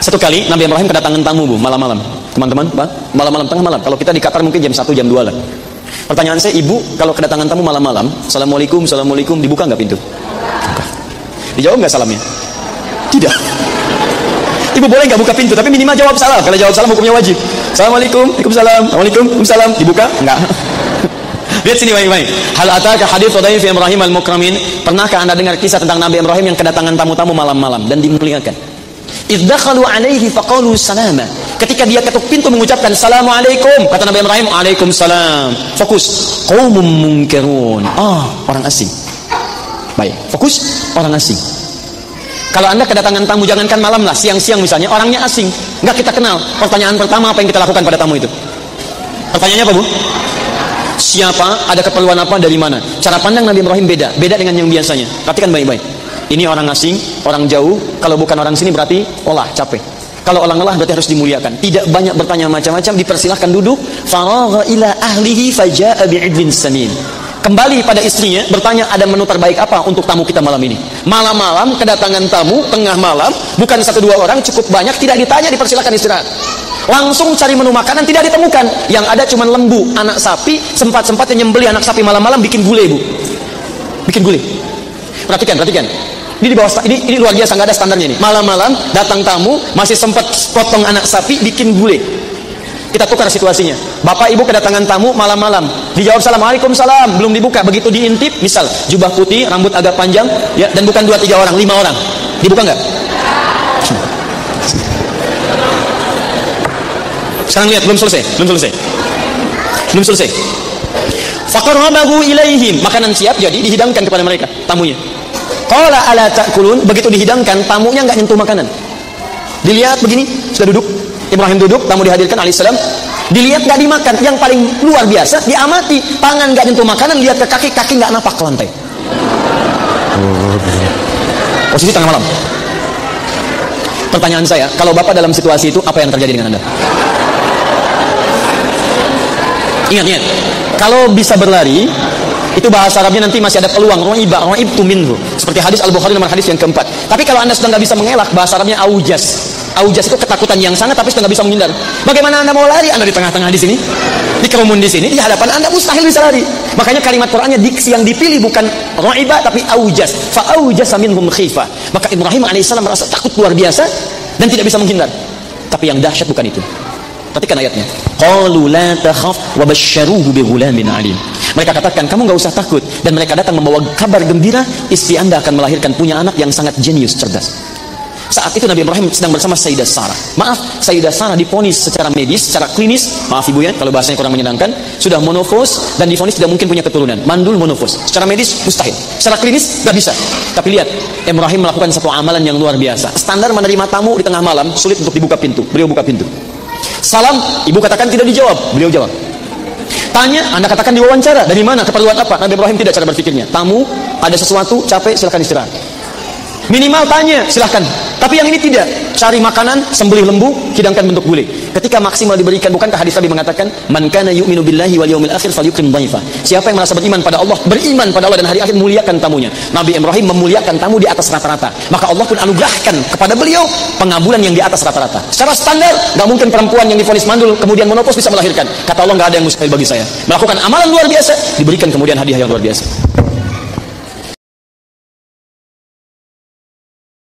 Satu kali Nabi Ibrahim kedatangan tamu, Bu, malam-malam. Teman-teman, malam-malam, tengah malam. Kalau kita di Qatar mungkin jam 1, jam 2 lah. Pertanyaan saya, Ibu, kalau kedatangan tamu malam-malam, Assalamualaikum, Assalamualaikum, dibuka nggak pintu? Dijawab nggak salamnya? Tidak. Ibu boleh nggak buka pintu, tapi minimal jawab salam. Kalau jawab salam hukumnya wajib. Assalamualaikum, Waalaikumsalam, Waalaikumsalam, dibuka? Enggak. Lihat sini baik-baik. Hal ataka hadits Dhaifi Ibrahim al-Mukramin? Pernahkah Anda dengar kisah tentang Nabi Ibrahim yang kedatangan tamu-tamu malam-malam dan dimuliakan? Idh dakhalu alaihi faqalu salama. Ketika dia ketuk pintu mengucapkan Assalamualaikum, kata Nabi Ibrahim, Waalaikumsalam. Fokus. Qaumun munkirun. Orang asing. Baik, fokus, orang asing. Kalau Anda kedatangan tamu, jangankan malam lah, siang-siang misalnya, orangnya asing, nggak kita kenal. Pertanyaan pertama apa yang kita lakukan pada tamu itu? Pertanyaannya apa, Bu? Siapa, ada keperluan apa, dari mana? Cara pandang Nabi Ibrahim beda dengan yang biasanya. Perhatikan baik-baik. Ini orang asing, orang jauh. Kalau bukan orang sini berarti olah, capek. Kalau olah-olah berarti harus dimuliakan. Tidak banyak bertanya macam-macam, dipersilahkan duduk. Faragha ila ahlihi faja'a bi'idlin samin. Kembali pada istrinya, bertanya ada menu terbaik apa untuk tamu kita malam ini. Malam-malam kedatangan tamu, tengah malam, bukan 1-2 orang, cukup banyak, tidak ditanya, dipersilahkan istirahat. Langsung cari menu makanan, tidak ditemukan. Yang ada cuma lembu, anak sapi, sempat-sempatnya nyembeli anak sapi malam-malam, bikin gulai, Bu. Bikin gulai. Perhatikan. Ini di bawah, ini luar biasa, nggak ada standarnya ini. Malam-malam datang tamu, masih sempat potong anak sapi, bikin gulai. Kita tukar situasinya. Bapak ibu kedatangan tamu malam-malam, dijawab salam, Waalaikumsalam, belum dibuka. Begitu diintip, misal jubah putih, rambut agak panjang, ya, dan bukan 2-3 orang, 5 orang, dibuka nggak? Sekarang lihat, belum selesai. Faqarrabahu ilaihim, makanan siap jadi dihidangkan kepada mereka, tamunya. Qala ala ta'kulun, begitu dihidangkan, tamunya nggak nyentuh makanan. Dilihat begini, sudah duduk, Ibrahim duduk, tamu dihadirkan alaihissalam. Dilihat nggak dimakan, yang paling luar biasa diamati, tangan nggak nyentuh makanan, lihat ke kaki nggak napak ke lantai. Posisi tengah malam. Pertanyaan saya, kalau Bapak dalam situasi itu, apa yang terjadi dengan Anda? Ingat, kalau bisa berlari, itu bahasa Arabnya nanti masih ada peluang. Ro'ibtu minhu, seperti hadis Al-Bukhari nomor hadis yang keempat. Tapi kalau Anda sudah nggak bisa mengelak, bahasa Arabnya aujas. Aujas itu ketakutan yang sangat, tapi sudah nggak bisa menghindar. Bagaimana Anda mau lari? Anda di tengah-tengah di sini, di kerumun di sini, di hadapan Anda mustahil bisa lari. Makanya kalimat Qur'annya diksi yang dipilih bukan ro'ibah tapi aujas. Fa'aujasa minhum khifah. Maka Ibrahim alaihissalam merasa takut luar biasa dan tidak bisa menghindar. Tapi yang dahsyat bukan itu. Perhatikan ayatnya. Qalu la takhaf wa basyyaruhu bighulamin alim. Mereka katakan, kamu nggak usah takut, dan mereka datang membawa kabar gembira, istri Anda akan melahirkan punya anak yang sangat jenius, cerdas. Saat itu Nabi Ibrahim sedang bersama Sayyidah Sarah. Maaf, Sayyidah Sarah divonis secara medis, secara klinis, maaf ibu ya kalau bahasanya kurang menyenangkan, sudah monofos dan divonis tidak mungkin punya keturunan. Mandul monofos. Secara medis mustahil. Secara klinis nggak bisa. Tapi lihat, Ibrahim melakukan satu amalan yang luar biasa. Standar menerima tamu di tengah malam, sulit untuk dibuka pintu. Beliau buka pintu. Salam, ibu katakan tidak dijawab. Beliau jawab. Tanya, Anda katakan diwawancara. Dari mana? Keperluan apa? Nabi Ibrahim tidak cara berpikirnya. Tamu, ada sesuatu, capek, silakan istirahat. Minimal tanya, silahkan. Tapi yang ini tidak. Cari makanan, sembelih lembu, hidangkan bentuk gulai. Ketika maksimal diberikan, bukankah hadis Nabi mengatakan, man kana yu'minu billahi wal yawmil akhir falyukrim dhaifa. Siapa yang merasa beriman pada Allah dan hari akhir, muliakan tamunya. Nabi Ibrahim memuliakan tamu di atas rata-rata. Maka Allah pun anugerahkan kepada beliau pengabulan yang di atas rata-rata. Secara standar, nggak mungkin perempuan yang divonis mandul kemudian monopos bisa melahirkan. Kata Allah, nggak ada yang mustahil bagi saya. Melakukan amalan luar biasa, diberikan kemudian hadiah yang luar biasa.